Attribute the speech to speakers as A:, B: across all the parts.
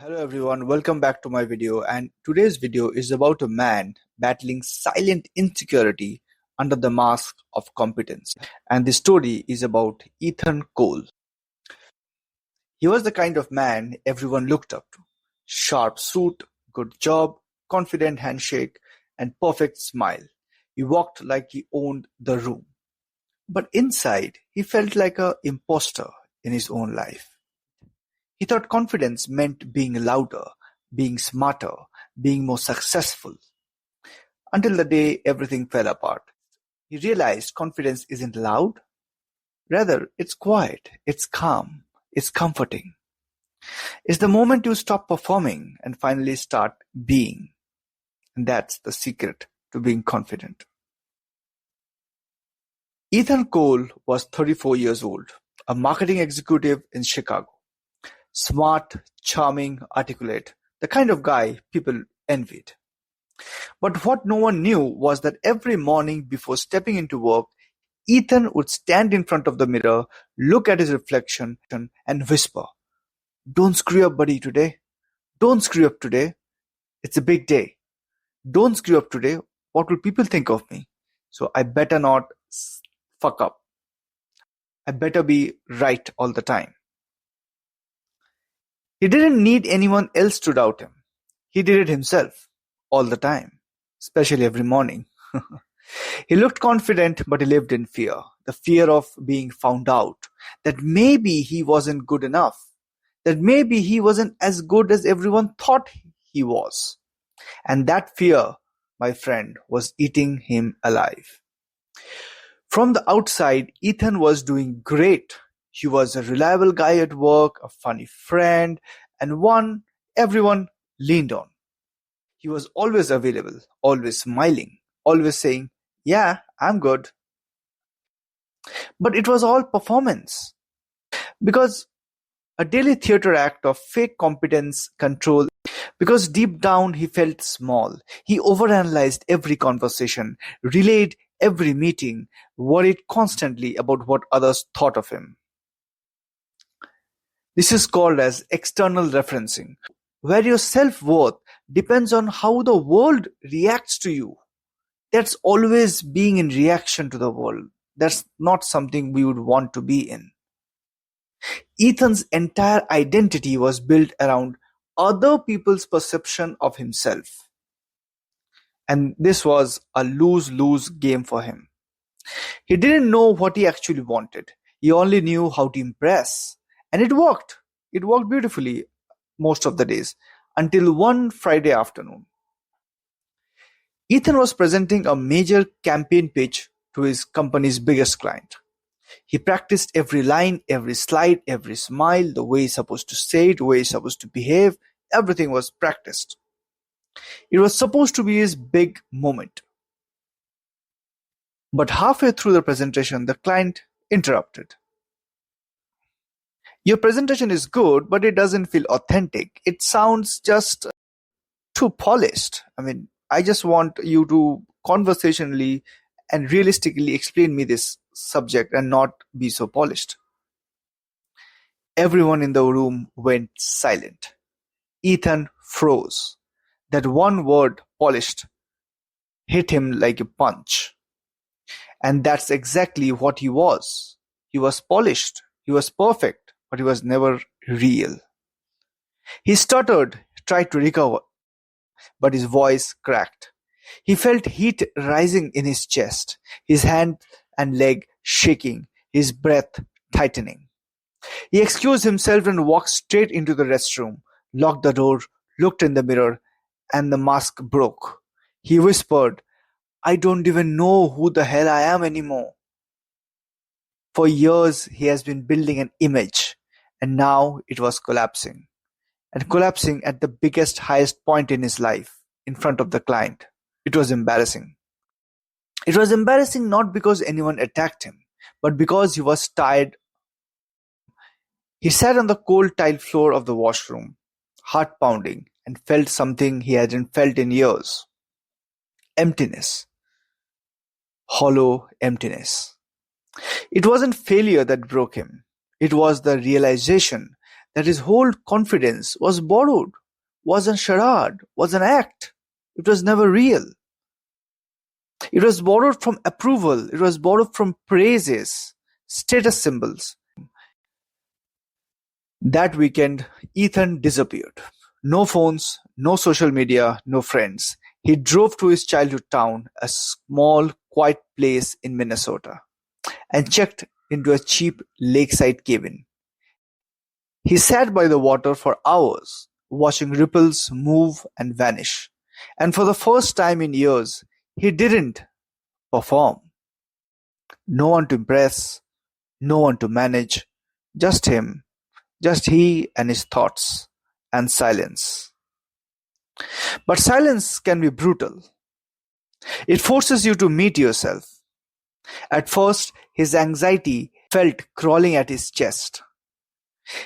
A: Hello everyone, welcome back to my video, and today's video is about a man battling silent insecurity under the mask of competence. And the story is about Ethan Cole. He was the kind of man everyone looked up to. Sharp suit, good job, confident handshake, and perfect smile. He walked like he owned the room. But inside, he felt like an imposter in his own life. He thought confidence meant being louder, being smarter, being more successful. Until the day everything fell apart. He realized confidence isn't loud. Rather, it's quiet, it's calm, it's comforting. It's the moment you stop performing and finally start being. And that's the secret to being confident. Ethan Cole was 34 years old, a marketing executive in Chicago. Smart, charming, articulate, the kind of guy people envied. But what no one knew was that every morning before stepping into work, Ethan would stand in front of the mirror, look at his reflection, and whisper, "Don't screw up, buddy, today. Don't screw up today. It's a big day. Don't screw up today. What will people think of me? So I better not fuck up. I better be right all the time." He didn't need anyone else to doubt him. He did it himself, all the time, especially every morning. He looked confident, but he lived in fear. The fear of being found out, that maybe he wasn't good enough, that maybe he wasn't as good as everyone thought he was. And that fear, my friend, was eating him alive. From the outside, Ethan was doing great. He was a reliable guy at work, a funny friend, and one everyone leaned on. He was always available, always smiling, always saying, "Yeah, I'm good." But it was all performance. Because a daily theater act of fake competence, control, because deep down he felt small. He overanalyzed every conversation, relayed every meeting, worried constantly about what others thought of him. This is called as external referencing, where your self-worth depends on how the world reacts to you. That's always being in reaction to the world. That's not something we would want to be in. Ethan's entire identity was built around other people's perception of himself. And this was a lose-lose game for him. He didn't know what he actually wanted. He only knew how to impress. And it worked. It worked beautifully most of the days, until one Friday afternoon. Ethan was presenting a major campaign pitch to his company's biggest client. He practiced every line, every slide, every smile, the way he's supposed to say it, the way he's supposed to behave. Everything was practiced. It was supposed to be his big moment. But halfway through the presentation, the client interrupted. "Your presentation is good, but it doesn't feel authentic. It sounds just too polished. I just want you to conversationally and realistically explain me this subject and not be so polished." Everyone in the room went silent. Ethan froze. That one word, polished, hit him like a punch. And that's exactly what he was. He was polished. He was perfect, but he was never real. He stuttered, tried to recover, but his voice cracked. He felt heat rising in his chest, his hand and leg shaking, his breath tightening. He excused himself and walked straight into the restroom, locked the door, looked in the mirror, and the mask broke. He whispered, "I don't even know who the hell I am anymore." For years, he has been building an image, and now it was collapsing. And collapsing at the biggest, highest point in his life, in front of the client. It was embarrassing. It was embarrassing not because anyone attacked him, but because he was tired. He sat on the cold tile floor of the washroom, heart pounding, and felt something he hadn't felt in years. Emptiness. Hollow emptiness. It wasn't failure that broke him. It was the realization that his whole confidence was borrowed, was a charade, was an act. It was never real. It was borrowed from approval, it was borrowed from praises, status symbols. That weekend, Ethan disappeared. No phones, no social media, no friends. He drove to his childhood town, a small, quiet place in Minnesota, and checked into a cheap lakeside cabin. He sat by the water for hours, watching ripples move and vanish. And for the first time in years, he didn't perform. No one to impress, no one to manage, just him, just he and his thoughts, and silence. But silence can be brutal. It forces you to meet yourself. At first, his anxiety felt crawling at his chest.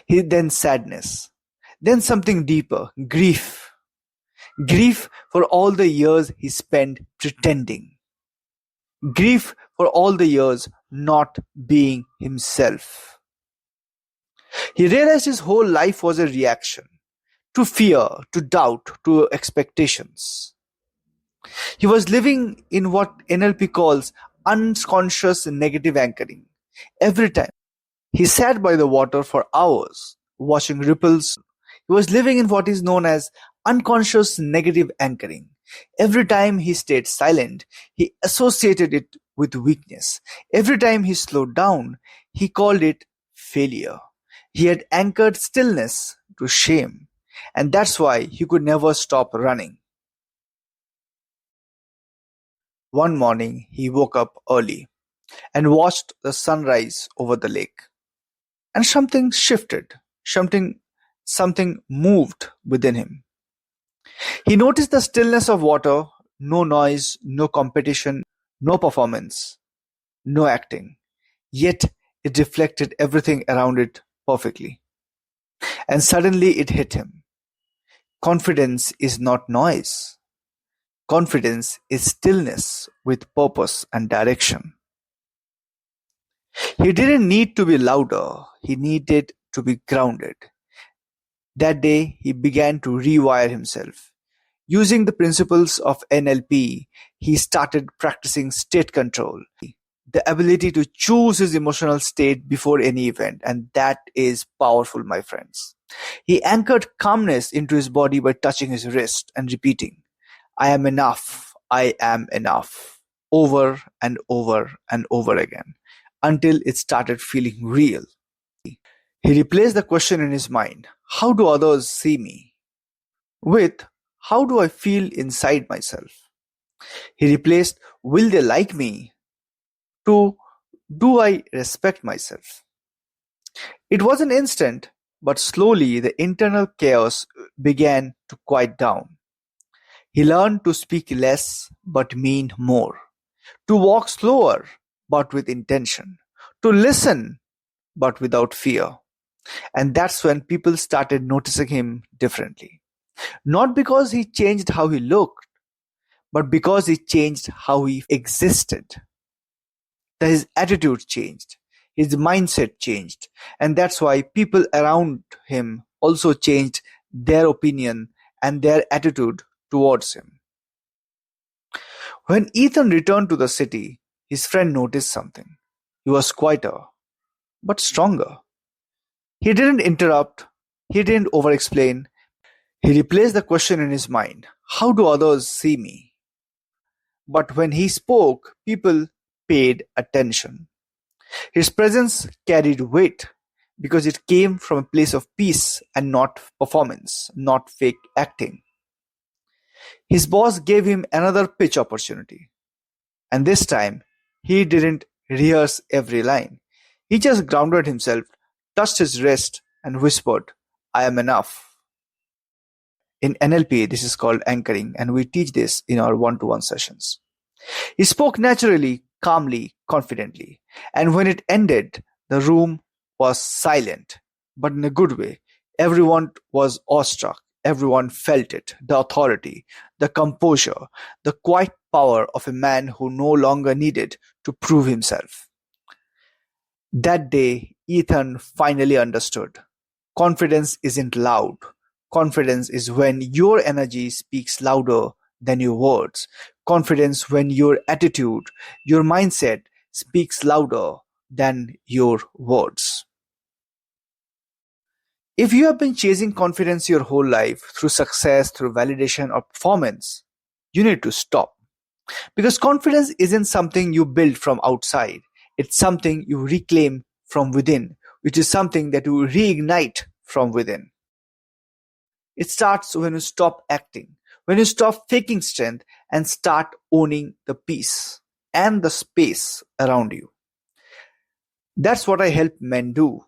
A: Then sadness. Then something deeper, grief. Grief for all the years he spent pretending. Grief for all the years not being himself. He realized his whole life was a reaction to fear, to doubt, to expectations. He was living in what NLP calls unconscious negative anchoring. Every time he sat by the water for hours, watching ripples, he was living in what is known as unconscious negative anchoring. Every time he stayed silent, he associated it with weakness. Every time he slowed down, he called it failure. He had anchored stillness to shame, and that's why he could never stop running. One morning, he woke up early and watched the sunrise over the lake. And something shifted, something moved within him. He noticed the stillness of water, no noise, no competition, no performance, no acting. Yet it reflected everything around it perfectly. And suddenly it hit him. Confidence is not noise. Confidence is stillness with purpose and direction. He didn't need to be louder, he needed to be grounded. That day, he began to rewire himself. Using the principles of NLP, he started practicing state control, the ability to choose his emotional state before any event, and that is powerful, my friends. He anchored calmness into his body by touching his wrist and repeating, I am enough, over and over and over again, until it started feeling real. He replaced the question in his mind, how do others see me? With, how do I feel inside myself? He replaced, will they like me? To, do I respect myself? It wasn't instant, but slowly the internal chaos began to quiet down. He learned to speak less but mean more, to walk slower but with intention, to listen but without fear. And that's when people started noticing him differently. Not because he changed how he looked, but because he changed how he existed. That his attitude changed, his mindset changed, and that's why people around him also changed their opinion and their attitude towards him. When Ethan returned to the city, his friend noticed something. He was quieter, but stronger. He didn't interrupt, he didn't over-explain. He replaced the question in his mind, how do others see me? But when he spoke, people paid attention. His presence carried weight because it came from a place of peace and not performance, not fake acting. His boss gave him another pitch opportunity, and this time he didn't rehearse every line. He just grounded himself, touched his wrist, and whispered, I am enough. In NLP, this is called anchoring, and we teach this in our one-to-one sessions. He spoke naturally, calmly, confidently, and when it ended, the room was silent, but in a good way. Everyone was awestruck. Everyone felt it, the authority, the composure, the quiet power of a man who no longer needed to prove himself. That day, Ethan finally understood. Confidence isn't loud. Confidence is when your energy speaks louder than your words. Confidence when your attitude, your mindset speaks louder than your words. If you have been chasing confidence your whole life through success, through validation or performance, you need to stop. Because confidence isn't something you build from outside. It's something you reclaim from within, which is something that you reignite from within. It starts when you stop acting, when you stop faking strength and start owning the peace and the space around you. That's what I help men do.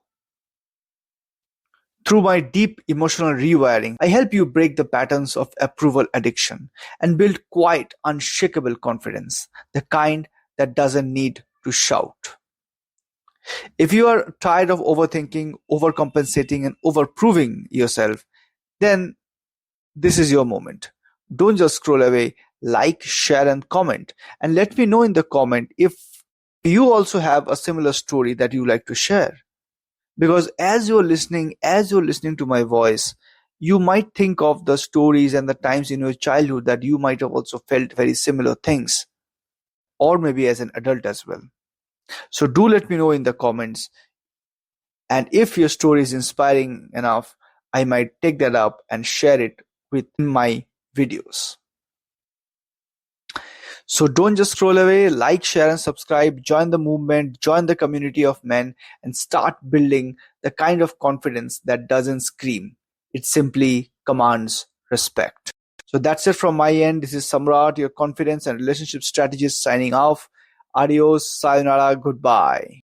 A: Through my deep emotional rewiring, I help you break the patterns of approval addiction and build quiet, unshakable confidence, the kind that doesn't need to shout. If you are tired of overthinking, overcompensating, and overproving yourself, then this is your moment. Don't just scroll away, like, share, and comment. And let me know in the comment if you also have a similar story that you like to share. Because as you're listening to my voice, you might think of the stories and the times in your childhood that you might have also felt very similar things, or maybe as an adult as well. So do let me know in the comments. And if your story is inspiring enough, I might take that up and share it within my videos. So don't just scroll away, like, share, and subscribe, join the movement, join the community of men, and start building the kind of confidence that doesn't scream. It simply commands respect. So that's it from my end. This is Samrat, your confidence and relationship strategist, signing off. Adios, sayonara, goodbye.